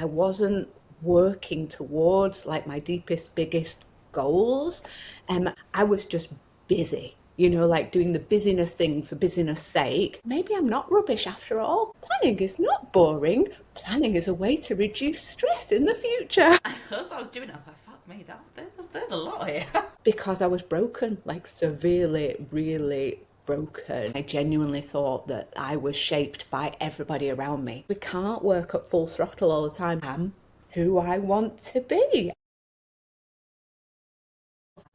I wasn't working towards like my deepest, biggest goals. I was just busy, like doing the busyness thing for busyness sake. Maybe I'm not rubbish after all. Planning is not boring. Planning is a way to reduce stress in the future. As I was doing it, I was like, fuck me, there's a lot here. Because I was broken, like severely, really broken. I genuinely thought that I was shaped by everybody around me. We can't work at full throttle all the time. I'm who I want to be.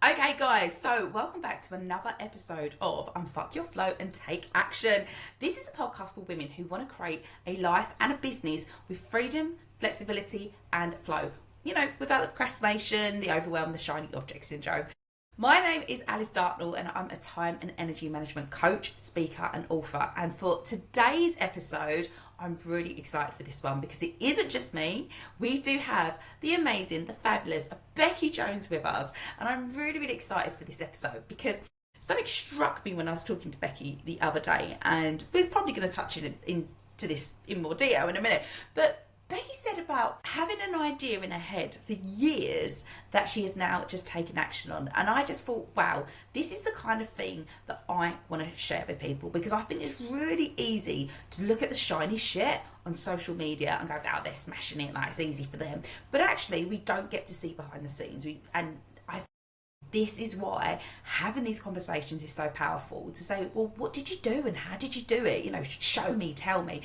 Okay, guys, so welcome back to another episode of Unfuck Your Flow and Take Action. This is a podcast for women who want to create a life and a business with freedom, flexibility, and flow. Without the procrastination, the overwhelm, the shiny object syndrome. My name is Alice Dartnell and I'm a time and energy management coach, speaker, and author. And for today's episode, I'm really excited for this one because it isn't just me. We do have the amazing, the fabulous Beccy Jones with us. And I'm really, really excited for this episode because something struck me when I was talking to Beccy the other day. And we're probably going to touch into this in more detail in a minute. But Beccy said about having an idea in her head for years that she has now just taken action on. And I just thought, wow, this is the kind of thing that I want to share with people because I think it's really easy to look at the shiny shit on social media and go, oh, they're smashing it, like it's easy for them. But actually, we don't get to see behind the scenes. This is why having these conversations is so powerful to say, well, what did you do and how did you do it? Show me, tell me.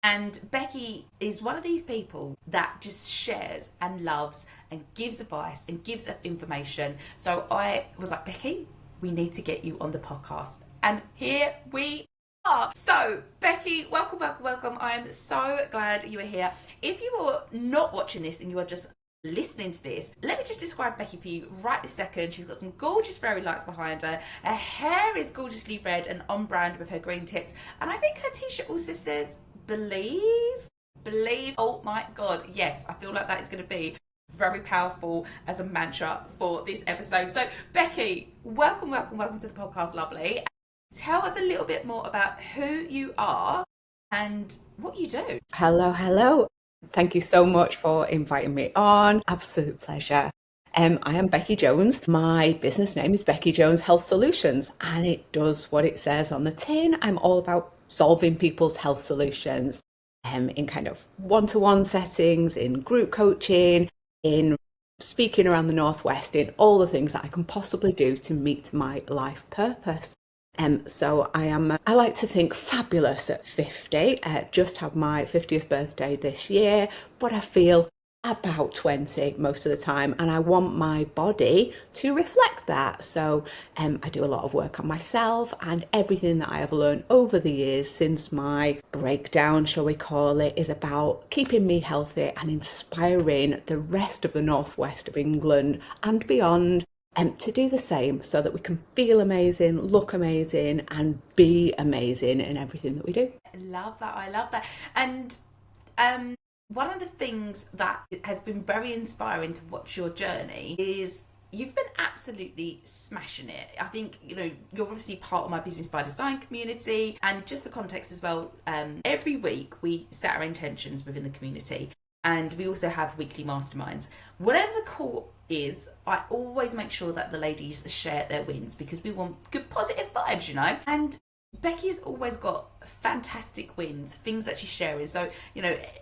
And Beccy is one of these people that just shares and loves and gives advice and gives information. So I was like, Beccy, we need to get you on the podcast. And here we are. So Beccy, welcome, welcome, welcome. I am so glad you are here. If you are not watching this and you are just listening to this, let me just describe Beccy for you right this second. She's got some gorgeous fairy lights behind her. Her hair is gorgeously red and on brand with her green tips. And I think her t-shirt also says, believe. Oh my god, yes, I feel like that is going to be very powerful as a mantra for this episode. So Beccy, welcome to the podcast, lovely. Tell us a little bit more about who you are and what you do. Hello. Thank you so much for inviting me on. Absolute pleasure. I am Beccy Jones. My business name is Beccy Jones Health Solutions, and it does what it says on the tin. I'm all about solving people's health solutions in kind of one-to-one settings, in group coaching, in speaking around the Northwest, in all the things that I can possibly do to meet my life purpose. So I like to think fabulous at 50, just had my 50th birthday this year, but I feel about 20 most of the time, and I want my body to reflect that. So I do a lot of work on myself, and everything that I have learned over the years since my breakdown, shall we call it, is about keeping me healthy and inspiring the rest of the Northwest of England and beyond to do the same so that we can feel amazing, look amazing, and be amazing in everything that we do. I love that. And one of the things that has been very inspiring to watch your journey is you've been absolutely smashing it. I think, you're obviously part of my Business by Design community. And just for context as well, every week we set our intentions within the community. And we also have weekly masterminds. Whatever the call is, I always make sure that the ladies share their wins because we want good positive vibes, And Beccy's always got fantastic wins, things that she's sharing. So,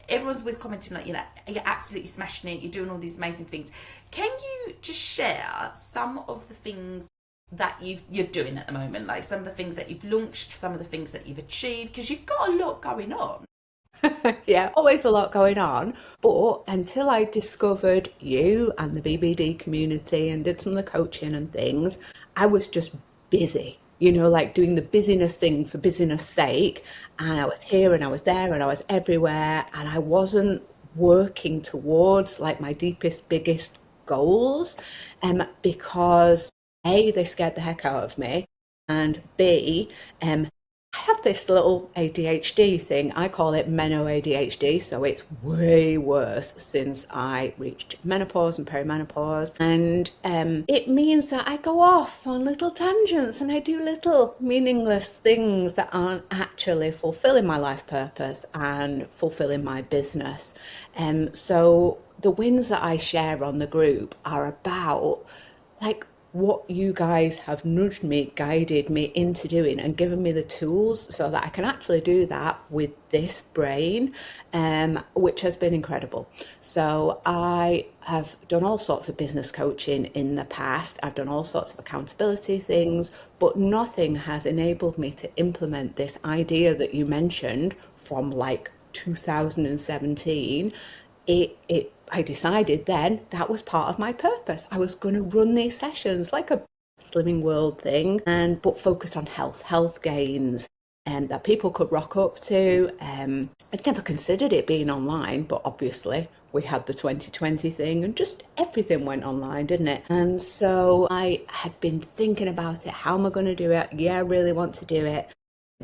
everyone's always commenting like, you're absolutely smashing it, you're doing all these amazing things. Can you just share some of the things that you're doing at the moment? Like some of the things that you've launched, some of the things that you've achieved, because you've got a lot going on. Yeah, always a lot going on. But until I discovered you and the BBD community and did some of the coaching and things, I was just busy, like doing the busyness thing for busyness sake. And I was here and I was there and I was everywhere. And I wasn't working towards like my deepest, biggest goals because A, they scared the heck out of me. And B, I have this little ADHD thing. I call it meno ADHD, so it's way worse since I reached menopause and perimenopause. And it means that I go off on little tangents and I do little meaningless things that aren't actually fulfilling my life purpose and fulfilling my business. So the wins that I share on the group are about like what you guys have nudged me, guided me into doing, and given me the tools so that I can actually do that with this brain, which has been incredible. So I have done all sorts of business coaching in the past. I've done all sorts of accountability things, but nothing has enabled me to implement this idea that you mentioned from like 2017. I decided then that was part of my purpose. I was going to run these sessions like a slimming world thing, and but focused on health gains, and that people could rock up to. I'd never considered it being online, but obviously we had the 2020 thing and just everything went online, didn't it? And so I had been thinking about it. How am I going to do it? Yeah, I really want to do it.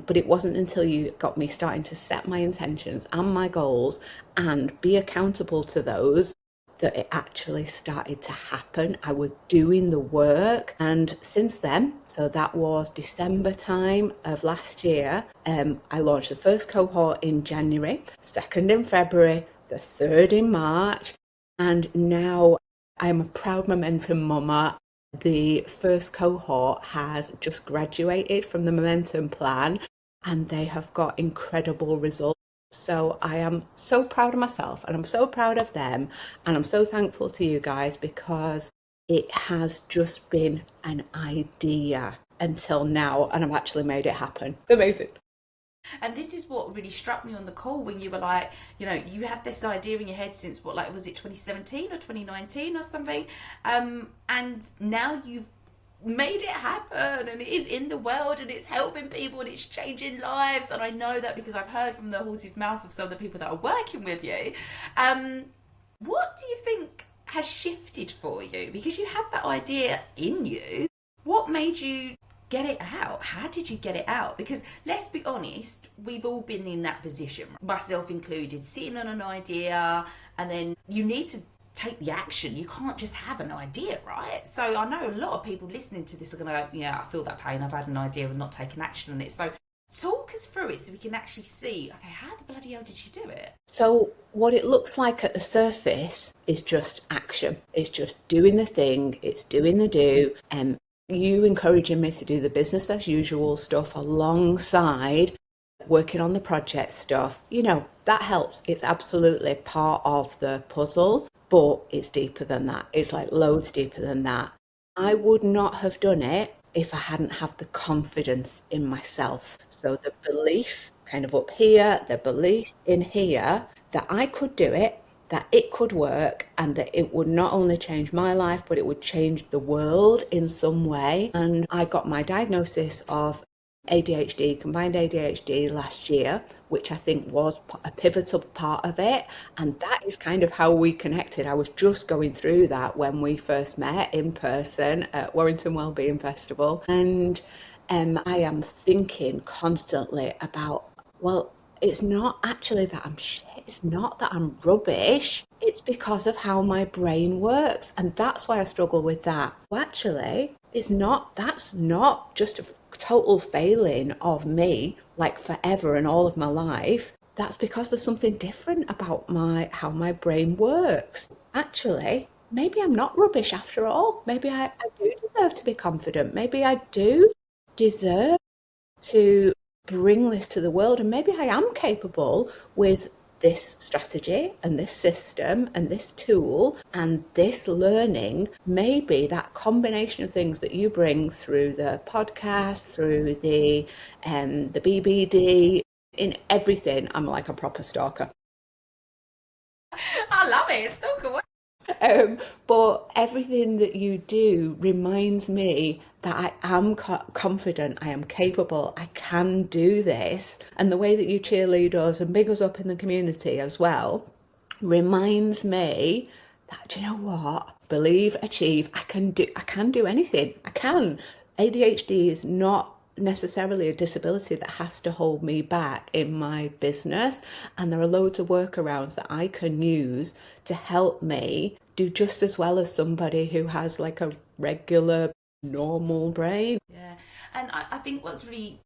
But it wasn't until you got me starting to set my intentions and my goals and be accountable to those that it actually started to happen. I was doing the work. And since then, so that was December time of last year, I launched the first cohort in January, second in February, the third in March. And now I'm a proud momentum mama. The first cohort has just graduated from the momentum plan and they have got incredible results. So I am so proud of myself and I'm so proud of them. And I'm so thankful to you guys because it has just been an idea until now and I've actually made it happen. Amazing. And this is what really struck me on the call when you were like, you had this idea in your head since what, like, was it 2017 or 2019 or something? And now you've made it happen and it is in the world and it's helping people and it's changing lives. And I know that because I've heard from the horse's mouth of some of the people that are working with you. What do you think has shifted for you? Because you had that idea in you. What made you get it out? How did you get it out? Because let's be honest, we've all been in that position, myself included, sitting on an idea and then you need to take the action. You can't just have an idea, right? So I know a lot of people listening to this are going to go, yeah, I feel that pain. I've had an idea and not taken action on it. So talk us through it so we can actually see, okay, how the bloody hell did she do it? So what it looks like at the surface is just action. It's just doing the thing. It's doing the do. And you encouraging me to do the business as usual stuff alongside working on the project stuff. That helps. It's absolutely part of the puzzle, but it's deeper than that. It's like loads deeper than that. I would not have done it if I hadn't have the confidence in myself. So the belief kind of up here, the belief in here that I could do it, that it could work, and that it would not only change my life, but it would change the world in some way. And I got my diagnosis of ADHD, combined ADHD last year, which I think was a pivotal part of it. And that is kind of how we connected. I was just going through that when we first met in person at Warrington Wellbeing Festival. And I am thinking constantly about, well, it's not actually that I'm shit. It's not that I'm rubbish. It's because of how my brain works. And that's why I struggle with that. Well, actually, that's not just a total failing of me, like forever and all of my life. That's because there's something different about how my brain works. Actually, maybe I'm not rubbish after all. Maybe I do deserve to be confident. Maybe I do deserve to bring this to the world, and maybe I am capable with this strategy and this system and this tool and this learning. Maybe that combination of things that you bring through the podcast, through the BBD, in everything. I'm like a proper stalker. I love it. Stalker. But everything that you do reminds me that I am confident, I am capable, I can do this. And the way that you cheerlead us and big us up in the community as well reminds me that, do you know what? Believe, achieve, I can do anything. I can. ADHD is not necessarily a disability that has to hold me back in my business. And there are loads of workarounds that I can use to help me do just as well as somebody who has like a regular, normal brain. Yeah. And I think what's really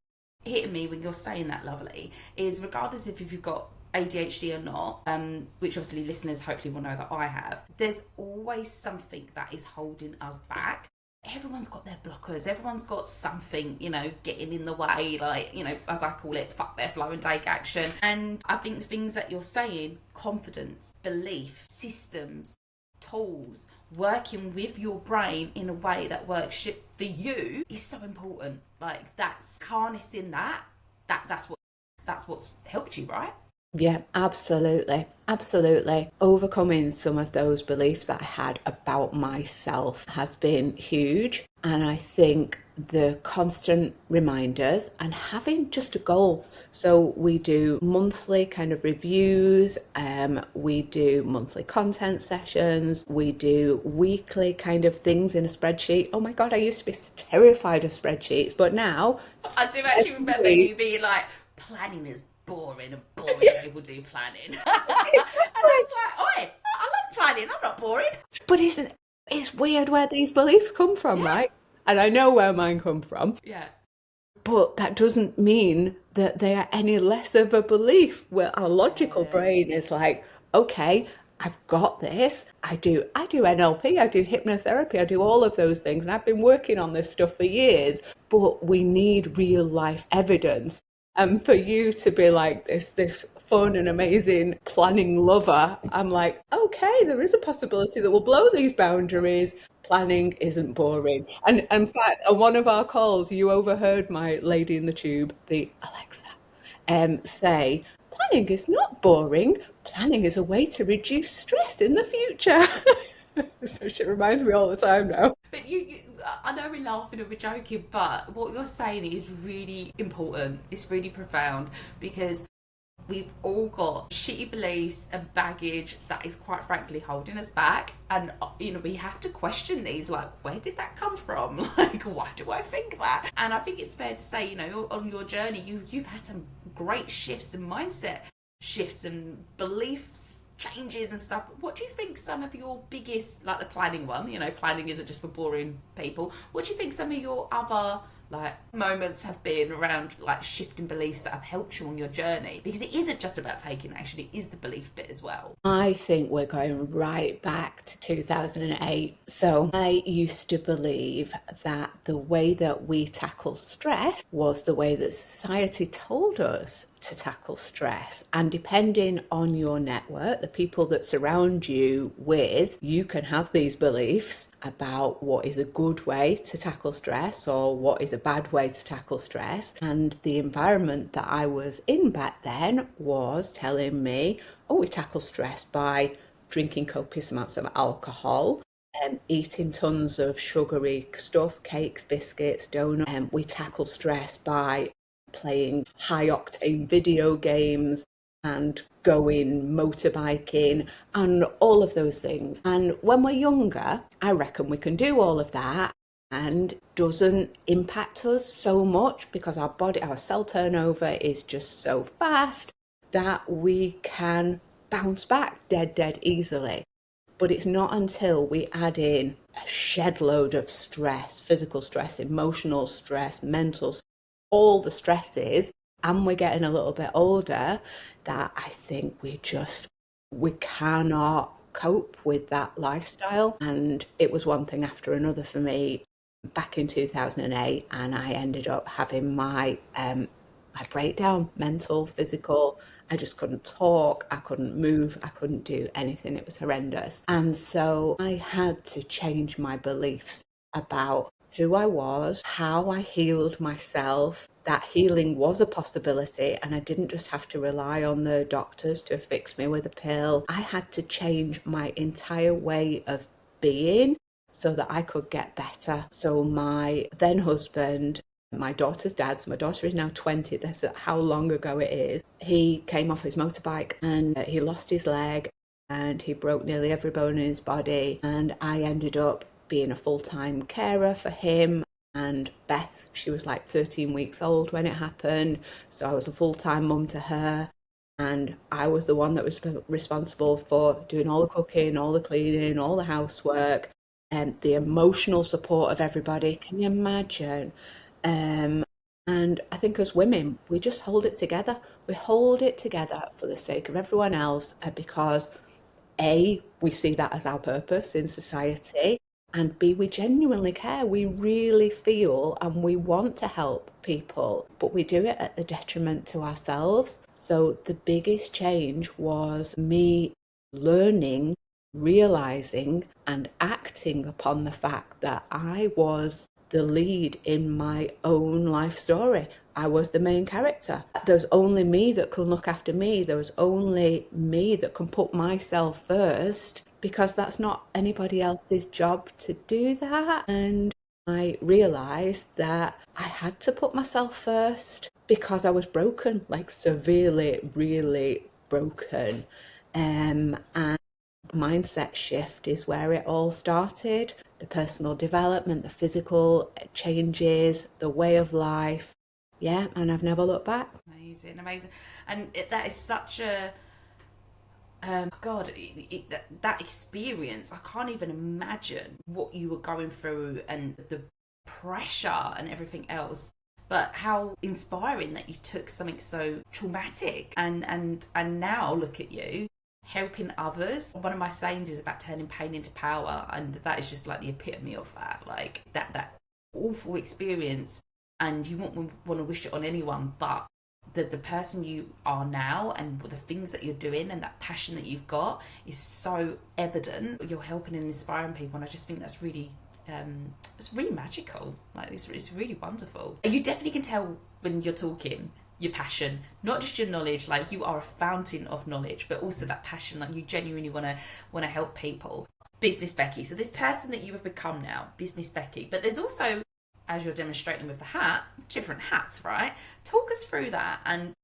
hitting me when you're saying that, lovely, is regardless if you've got ADHD or not, which obviously listeners hopefully will know that I have, there's always something that is holding us back. Everyone's got their blockers, everyone's got something, getting in the way, like, as I call it, fuck their flow and take action. And I think the things that you're saying, confidence, belief, systems, tools, working with your brain in a way that works for you is so important. Like, that's harnessing that's what's helped you, right? Yeah, absolutely. Absolutely. Overcoming some of those beliefs that I had about myself has been huge. And I think the constant reminders and having just a goal. So we do monthly kind of reviews, we do monthly content sessions, we do weekly kind of things in a spreadsheet. Oh my God, I used to be terrified of spreadsheets, but now I do actually remember you being like, planning is boring and boring people do planning. And I was like, oi, I love planning, I'm not boring. But it's weird where these beliefs come from, right? And I know where mine come from. Yeah. But that doesn't mean that they are any less of a belief, where our logical brain is like, okay, I've got this. I do NLP, I do hypnotherapy, I do all of those things. And I've been working on this stuff for years, but we need real life evidence. And for you to be like this fun and amazing planning lover, I'm like, okay, there is a possibility that we'll blow these boundaries. Planning isn't boring. And in fact, on one of our calls, you overheard my lady in the tube, the Alexa, say, planning is not boring. Planning is a way to reduce stress in the future. So she reminds me all the time now. But I know we're laughing and we're joking, but what you're saying is really important. It's really profound, because we've all got shitty beliefs and baggage that is quite frankly holding us back. And, we have to question these, like, where did that come from? Like, why do I think that? And I think it's fair to say, on your journey, you've had some great shifts and mindset shifts and beliefs changes and stuff. What do you think some of your biggest, like the planning one, planning isn't just for boring people. What do you think some of your other moments have been around shifting beliefs that have helped you on your journey? Because it isn't just about taking action, it is the belief bit as well. I think we're going right back to 2008. So I used to believe that the way that we tackle stress was the way that society told us to tackle stress. And depending on your network, the people that surround you with, you can have these beliefs about what is a good way to tackle stress or what is a bad way to tackle stress. And the environment that I was in back then was telling me, oh, we tackle stress by drinking copious amounts of alcohol, eating tons of sugary stuff, cakes, biscuits, donuts. We tackle stress by playing high octane video games and going motorbiking and all of those things. And when we're younger, I reckon we can do all of that and doesn't impact us so much because our cell turnover is just so fast that we can bounce back dead easily. But it's not until we add in a shed load of stress, physical stress, emotional stress, mental stress, all the stresses, and we're getting a little bit older, that I think we cannot cope with that lifestyle. And it was one thing after another for me back in 2008, and I ended up having my breakdown, mental, physical. I just couldn't talk, I couldn't move, I couldn't do anything. It was horrendous. And so I had to change my beliefs about who I was, how I healed myself, that healing was a possibility, and I didn't just have to rely on the doctors to fix me with a pill. I had to change my entire way of being so that I could get better. So my then husband, my daughter's dad, so my daughter is now 20, that's how long ago it is, he came off his motorbike and he lost his leg and he broke nearly every bone in his body, and I ended up being a full-time carer for him. And Beth, she was like 13 weeks old when it happened. So I was a full-time mum to her. And I was the one that was responsible for doing all the cooking, all the cleaning, all the housework, and the emotional support of everybody. Can you imagine? Um, and I think as women, we just hold it together. We hold it together for the sake of everyone else because A, we see that as our purpose in society, and B, we genuinely care. We really feel and we want to help people, but we do it at the detriment to ourselves. So the biggest change was me learning, realizing, and acting upon the fact that I was the lead in my own life story. I was the main character. There's only me that can look after me. There's only me that can put myself first because that's not anybody else's job to do that. And I realised that I had to put myself first because I was broken, like severely, really broken. And mindset shift is where it all started. The personal development, the physical changes, the way of life. Yeah, and I've never looked back. Amazing, amazing. And that is such a God, that experience, I can't even imagine what you were going through and the pressure and everything else. But how inspiring that you took something so traumatic and now look at you helping others. One of my sayings is about turning pain into power, and that is just like the epitome of that. Like that awful experience, and you won't want to wish it on anyone, but the person you are now and the things that you're doing and that passion that you've got is so evident. You're helping and inspiring people, and I just think that's really it's really magical. Like it's really wonderful. You definitely can tell when you're talking your passion, not just your knowledge. Like you are a fountain of knowledge, but also that passion. Like you genuinely want to help people. Business Beccy. So this person that you have become now, Business Beccy. But there's also, as you're demonstrating with the hat, different hats, right? Talk us through that and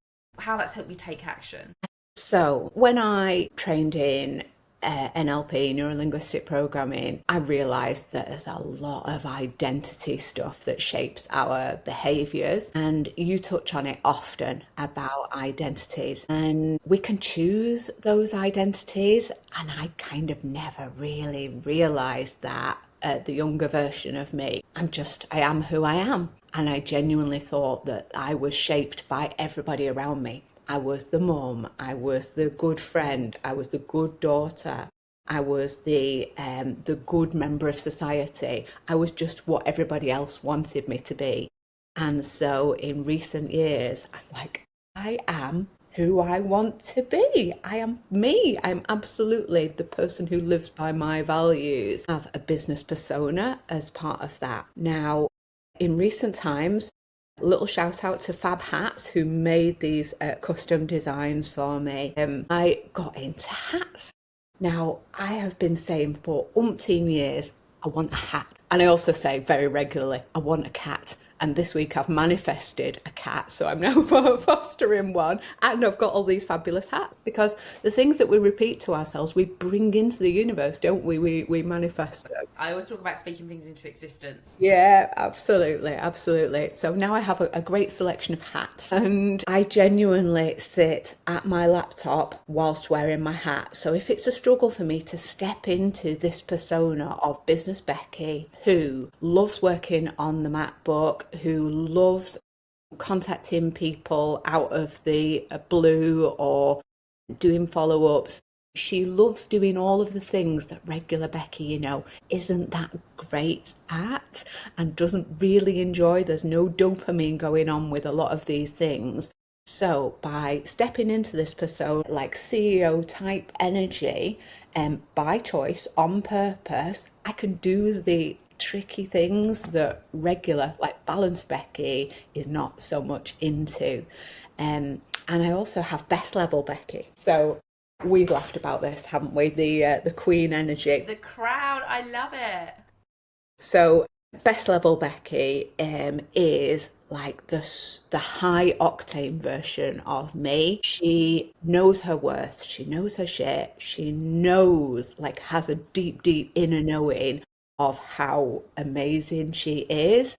how that's helped you take action. So when I trained in NLP, neuro linguistic programming, I realized that there's a lot of identity stuff that shapes our behaviors. And you touch on it often about identities. And we can choose those identities. And I kind of never really realized that the younger version of me. I am who I am. And I genuinely thought that I was shaped by everybody around me. I was the mum, I was the good friend, I was the good daughter, I was the good member of society. I was just what everybody else wanted me to be. And so in recent years, I'm like, I am who I want to be. I am me. I'm absolutely the person who lives by my values. I have a business persona as part of that. Now, in recent times, little shout out to Fab Hats who made these custom designs for me. I got into hats. Now, I have been saying for umpteen years, I want a hat. And I also say very regularly, I want a cat. And this week I've manifested a cat, so I'm now fostering one. And I've got all these fabulous hats because the things that we repeat to ourselves, we bring into the universe, don't we? We manifest them. I always talk about speaking things into existence. Yeah, absolutely, absolutely. So now I have a great selection of hats, and I genuinely sit at my laptop whilst wearing my hat. So if it's a struggle for me to step into this persona of Business Beccy, who loves working on the MacBook, who loves contacting people out of the blue or doing follow-ups, she loves doing all of the things that regular Beccy, isn't that great at and doesn't really enjoy. There's no dopamine going on with a lot of these things. So by stepping into this persona, like CEO type energy, by choice, on purpose, I can do the tricky things that regular, like balanced Beccy, is not so much into. And I also have best level Beccy. So we've laughed about this, haven't we? The queen energy. The crowd, I love it. So best level Beccy is like the high octane version of me. She knows her worth. She knows her shit. She knows, like, has a deep, deep inner knowing of how amazing she is.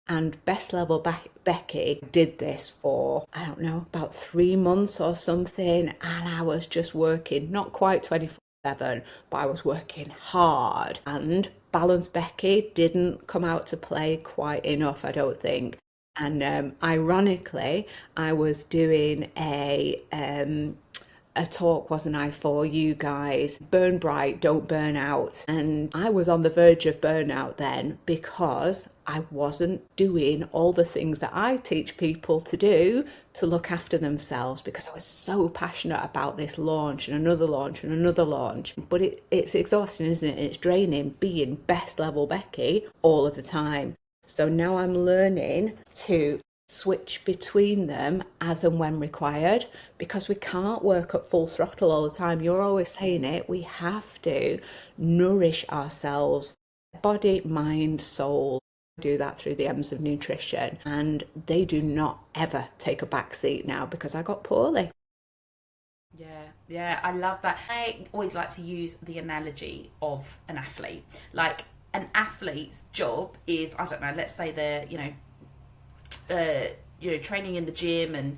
And Best Level Becky did this for, I don't know, about 3 months or something. And I was just working, not quite 24/7, but I was working hard. And Balance Becky didn't come out to play quite enough, I don't think. And ironically, I was doing a talk, wasn't I, for you guys? Burn bright, don't burn out. And I was on the verge of burnout then because I wasn't doing all the things that I teach people to do to look after themselves, because I was so passionate about this launch and another launch and another launch. But it's exhausting, isn't it? It's draining being Best Level Becky all of the time. So now I'm learning to switch between them as and when required, because we can't work at full throttle all the time. You're always saying it. We have to nourish ourselves, body, mind, soul. Do that through the M's of nutrition, and they do not ever take a back seat now because I got poorly. Yeah, I love that. I always like to use the analogy of an athlete. Like, an athlete's job is, I don't know, let's say they're, training in the gym and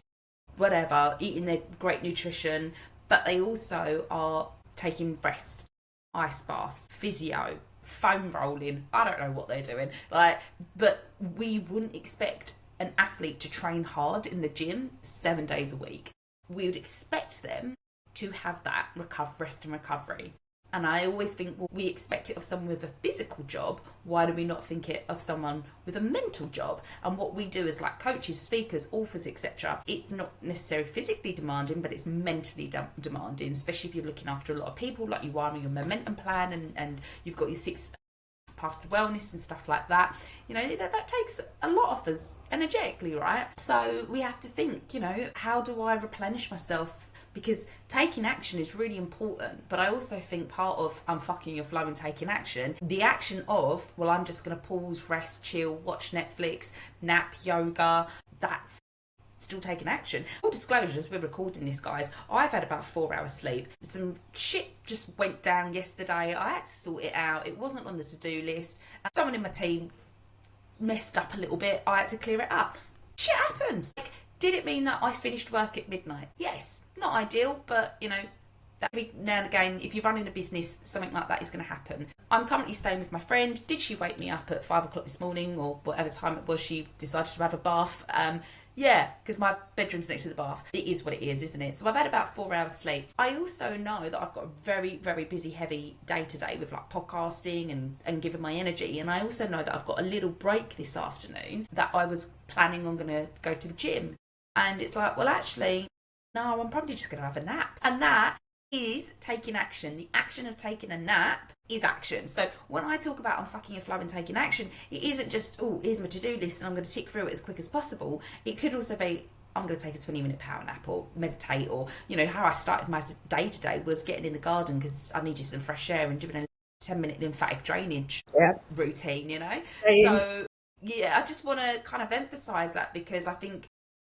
whatever, eating their great nutrition, but they also are taking rest, ice baths, physio, foam rolling. I don't know what they're doing. But we wouldn't expect an athlete to train hard in the gym 7 days a week. We would expect them to have that rest and recovery. And I always think, well, we expect it of someone with a physical job. Why do we not think it of someone with a mental job? And what we do as like coaches, speakers, authors, etc., it's not necessarily physically demanding, but it's mentally demanding, especially if you're looking after a lot of people, like you are on your momentum plan, and you've got your 6 paths to wellness and stuff like that. That takes a lot of us energetically, right? So we have to think, how do I replenish myself? Because taking action is really important, but I also think part of unfucking your flow and taking action, the action of, well, I'm just going to pause, rest, chill, watch Netflix, nap, yoga, that's still taking action. Full disclosure, as we're recording this, guys, I've had about 4 hours sleep. Some shit just went down yesterday. I had to sort it out. It wasn't on the to-do list. Someone in my team messed up a little bit. I had to clear it up. Shit happens. Did it mean that I finished work at midnight? Yes. Not ideal, but that every now and again, if you're running a business, something like that is going to happen. I'm currently staying with my friend. Did she wake me up at 5 o'clock this morning, or whatever time it was she decided to have a bath? Yeah, because my bedroom's next to the bath. It is what it is, isn't it? So I've had about 4 hours sleep. I also know that I've got a very, very busy, heavy day today with like podcasting and giving my energy. And I also know that I've got a little break this afternoon that I was planning on going to go to the gym. And it's like, well, actually, no, I'm probably just going to have a nap. And that is taking action. The action of taking a nap is action. So when I talk about unfucking your flow and taking action, it isn't just, oh, here's my to-do list and I'm going to tick through it as quick as possible. It could also be, I'm going to take a 20-minute power nap or meditate, or, how I started my day today was getting in the garden because I needed some fresh air and doing a 10-minute lymphatic drainage routine, So, yeah, I just want to kind of emphasize that, because I think,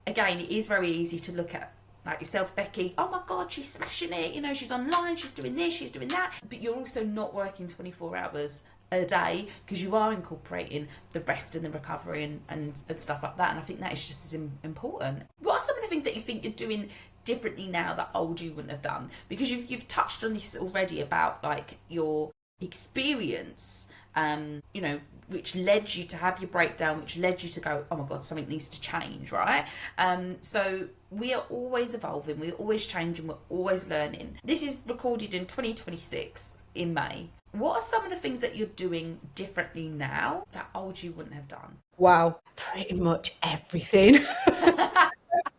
again, it is very easy to look at, like yourself, Becky, oh my God, she's smashing it, she's online, she's doing this, she's doing that. But you're also not working 24 hours a day, because you are incorporating the rest and the recovery and stuff like that. And I think that is just as important. What are some of the things that you think you're doing differently now that old you wouldn't have done? Because you've touched on this already about like your experience, which led you to have your breakdown, which led you to go, oh my God, something needs to change, right? So we are always evolving, we're always changing, we're always learning. This is recorded in 2026 in May. What are some of the things that you're doing differently now that old you wouldn't have done? Wow, pretty much everything.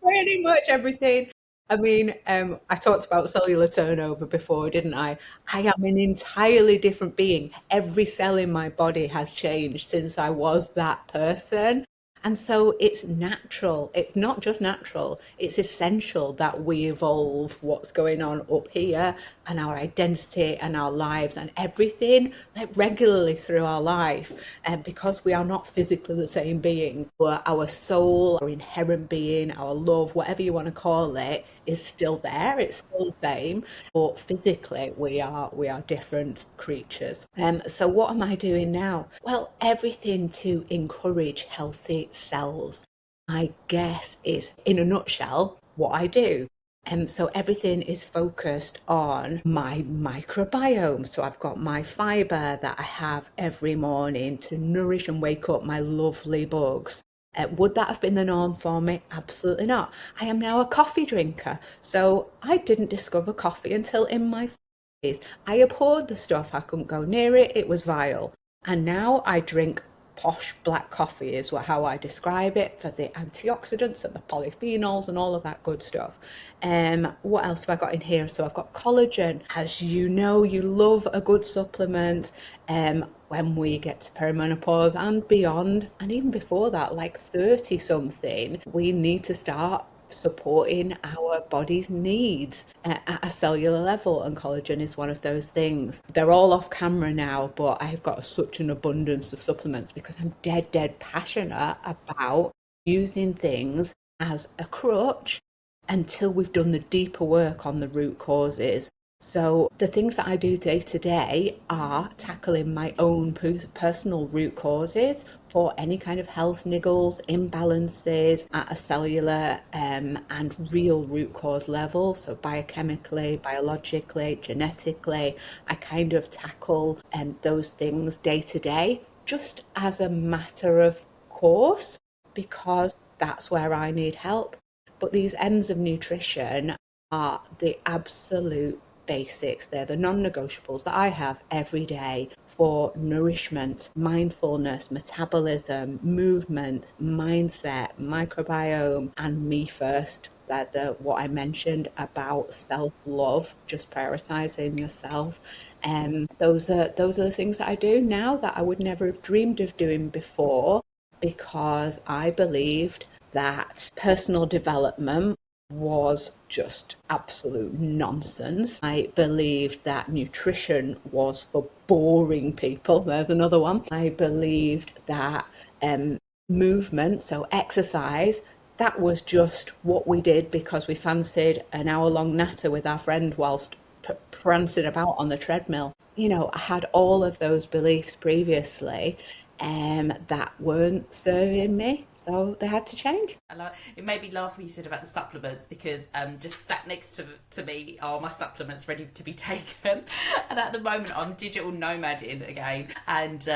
Pretty much everything. I mean, I talked about cellular turnover before, didn't I? I am an entirely different being. Every cell in my body has changed since I was that person. And so it's natural. It's not just natural, it's essential that we evolve what's going on up here and our identity and our lives and everything, like regularly through our life. And because we are not physically the same being, but our soul, our inherent being, our love, whatever you want to call it, is still there. It's still the same, but physically we are different creatures. So what am I doing now? Well, everything to encourage healthy cells, I guess, is in a nutshell what I do. So everything is focused on my microbiome. So I've got my fibre that I have every morning to nourish and wake up my lovely bugs. Would that have been the norm for me? Absolutely not. I am now a coffee drinker. So I didn't discover coffee until in my 40s. I abhorred the stuff. I couldn't go near it. It was vile. And now I drink posh black coffee is how I describe it, for the antioxidants and the polyphenols and all of that good stuff. What else have I got in here? So I've got collagen. As you know, you love a good supplement. When we get to perimenopause and beyond, and even before that, like 30 something, we need to start supporting our body's needs at a cellular level, and collagen is one of those things. They're all off camera now, but I've got such an abundance of supplements because I'm dead passionate about using things as a crutch until we've done the deeper work on the root causes. So the things that I do day to day are tackling my own personal root causes for any kind of health niggles, imbalances at a cellular and real root cause level. So biochemically, biologically, genetically, I kind of tackle those things day to day just as a matter of course, because that's where I need help. But these M's of nutrition are the absolute basics. They're the non-negotiables that I have every day for nourishment, mindfulness, metabolism, movement, mindset, microbiome, and me first. That what I mentioned about self-love, just prioritizing yourself. Those are the things that I do now that I would never have dreamed of doing before, because I believed that personal development was just absolute nonsense. I believed that nutrition was for boring people. There's another one. I believed that movement, so exercise, that was just what we did because we fancied an hour-long natter with our friend whilst prancing about on the treadmill. I had all of those beliefs previously that weren't serving me, so they had to change. It made me laugh when you said about the supplements, because just sat next to me are my supplements ready to be taken. And at the moment, I'm digital nomading again, and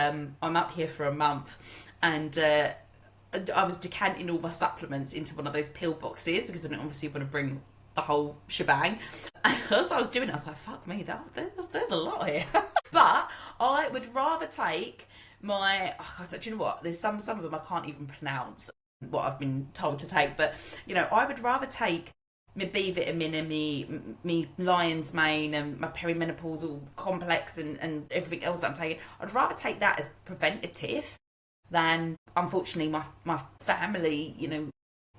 I'm up here for a month, and I was decanting all my supplements into one of those pill boxes because I didn't obviously want to bring the whole shebang. And as I was doing it, I was like, fuck me, there's a lot here. But I would rather take my, do you know what? There's some of them I can't even pronounce what I've been told to take, but I would rather take my B vitamin and me lion's mane and my perimenopausal complex and everything else that I'm taking. I'd rather take that as preventative than, unfortunately, my family,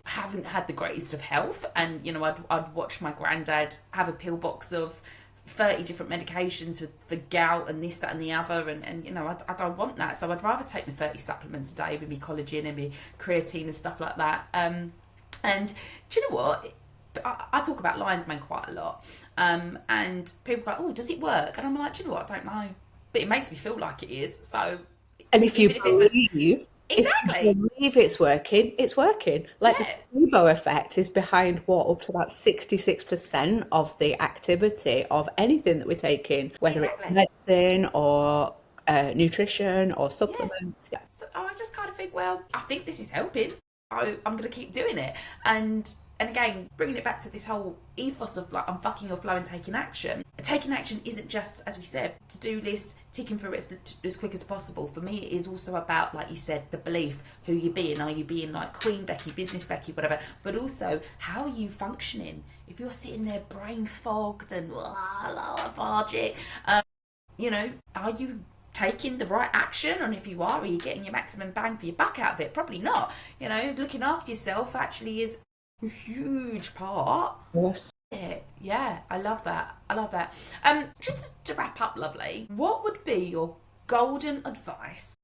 haven't had the greatest of health, and I'd watch my granddad have a pill box of 30 different medications for gout and this, that and the other, and I don't want that. So I'd rather take my 30 supplements a day with me collagen and me creatine and stuff like that. And do you know what? I talk about lion's mane quite a lot, and people go, oh, does it work? And I'm like, do you know what? I don't know, but it makes me feel like it is. So And if you even if it's believe, if you exactly, believe it's working, it's working. Like the yeah, placebo effect is behind what, up to about 66% of the activity of anything that we're taking, whether it's exactly. medicine or nutrition or Yeah. supplements. Yeah. So I just kind of think, well, I think this is helping. I'm going to keep doing it. And again, bringing it back to this whole ethos of like, I'm fucking your flow and taking action. Taking action isn't just, as we said, to-do list, ticking through it as quick as possible. For me, it is also about, like you said, the belief, who you're being. Are you being like Queen Becky, Business Becky, whatever? But also, how are you functioning? If you're sitting there brain fogged and lethargic, are you taking the right action? And if you are you getting your maximum bang for your buck out of it? Probably not. Looking after yourself actually is a huge part. Yes. Yeah, I love that. Just to wrap up, lovely, what would be your golden advice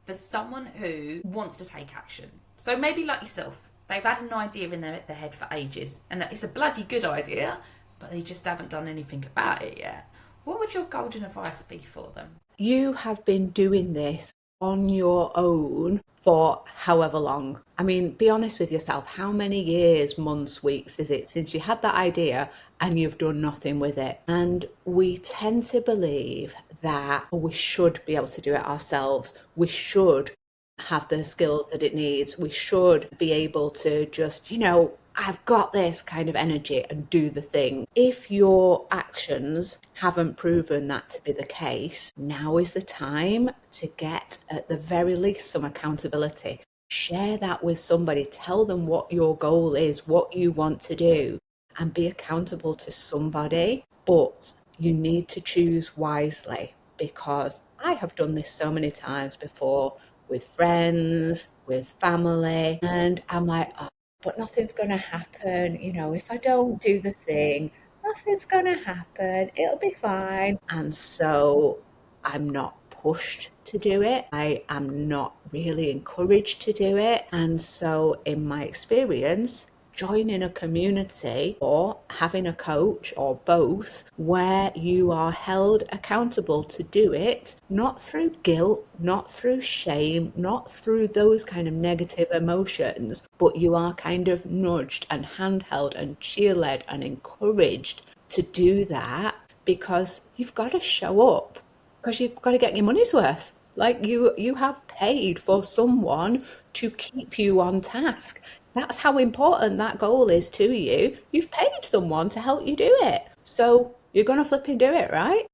for someone who wants to take action? So maybe like yourself, They've had an idea in their head for ages, and it's a bloody good idea, but they just haven't done anything about it yet. What would your golden advice be for them? You have been doing this on your own for however long. I mean, be honest with yourself. How many years, months, weeks is it since you had that idea and you've done nothing with it? And we tend to believe that we should be able to do it ourselves. We should have the skills that it needs. We should be able to just, I've got this kind of energy and do the thing. If your actions haven't proven that to be the case, now is the time to get, at the very least, some accountability. Share that with somebody. Tell them what your goal is, what you want to do, and be accountable to somebody. But you need to choose wisely, because I have done this so many times before with friends, with family, and I'm like, oh, but nothing's going to happen. If I don't do the thing, nothing's going to happen. It'll be fine. And so I'm not pushed to do it. I am not really encouraged to do it. And so, in my experience, joining a community or having a coach or both where you are held accountable to do it, not through guilt, not through shame, not through those kind of negative emotions, but you are kind of nudged and handheld and cheerled and encouraged to do that, because you've got to show up, because you've got to get your money's worth. Like you have paid for someone to keep you on task. That's how important that goal is to you. You've paid someone to help you do it. So you're going to flip and do it, right?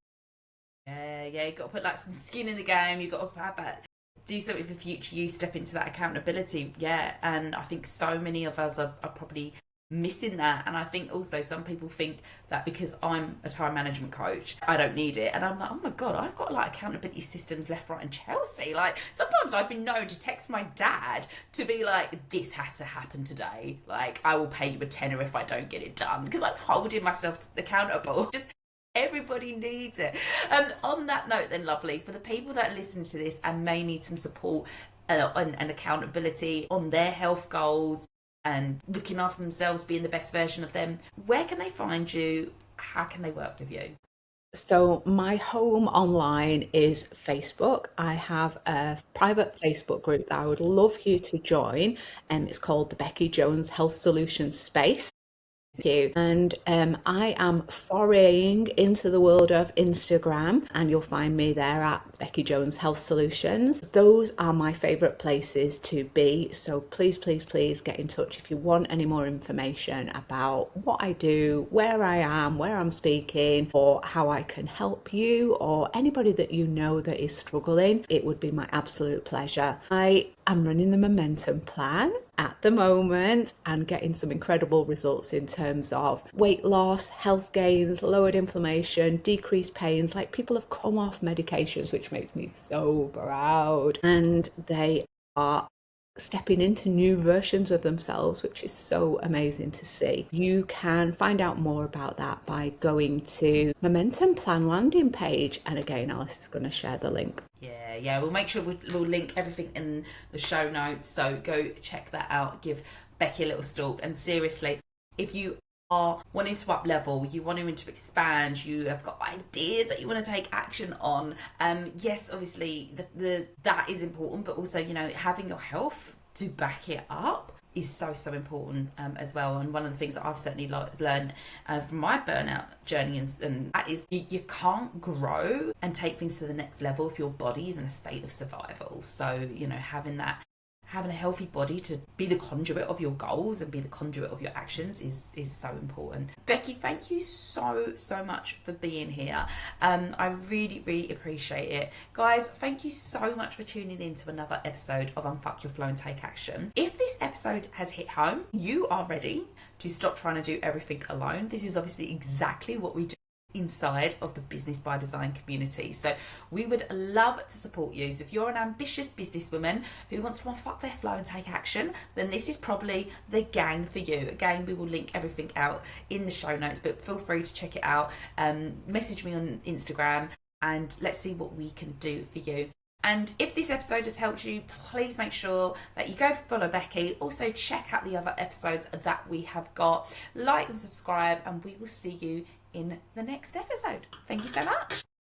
Yeah, you've got to put like some skin in the game. You've got to have that, do something for future you, step into that accountability. Yeah, and I think so many of us are probably missing that. And I think also some people think that because I'm a time management coach, I don't need it. And I'm like, oh my God, I've got like accountability systems left, right and Chelsea. Like sometimes I've been known to text my dad to be like, this has to happen today. Like I will pay you a tenner if I don't get it done, because I'm holding myself accountable. Just everybody needs it. On that note then, lovely, for the people that listen to this and may need some support and accountability on their health goals and looking after themselves, being the best version of them, where can they find you? How can they work with you? So my home online is Facebook. I have a private Facebook group that I would love you to join, and it's called the Beccy Jones Health Solutions Space. You. And I am foraying into the world of Instagram, and you'll find me there at Beccy Jones Health Solutions. Those are my favourite places to be. So please, please, please get in touch if you want any more information about what I do, where I am, where I'm speaking, or how I can help you or anybody that you know that is struggling. It would be my absolute pleasure. I am running the Momentum Plan at the moment and getting some incredible results in terms of weight loss, health gains, lowered inflammation, decreased pains. Like people have come off medications, which makes me so proud, and they are stepping into new versions of themselves, which is so amazing to see. You can find out more about that by going to Momentum Plan landing page, and again, Alice is going to share the link. Yeah, we'll make sure we'll link everything in the show notes, so go check that out, give Beccy a little stalk. And seriously, if you are wanting to up level, you wanting to expand, you have got ideas that you want to take action on, yes, obviously that is important, but also having your health to back it up is so important as well. And one of the things that I've certainly learned from my burnout journey and that is you can't grow and take things to the next level if your body is in a state of survival. So having a healthy body to be the conduit of your goals and be the conduit of your actions is so important. Beccy, thank you so much for being here. I really appreciate it. Guys, thank you so much for tuning in to another episode of Unfuck Your Flow and Take Action. If this episode has hit home, you are ready to stop trying to do everything alone. This is obviously exactly what we do inside of the Business by Design community. So we would love to support you. So if you're an ambitious businesswoman who wants to unfuck their flow and take action, then this is probably the gang for you. Again, we will link everything out in the show notes, but feel free to check it out. Message me on Instagram and let's see what we can do for you. And if this episode has helped you, please make sure that you go follow Beccy. Also check out the other episodes that we have got. Like and subscribe, and we will see you in the next episode. Thank you so much.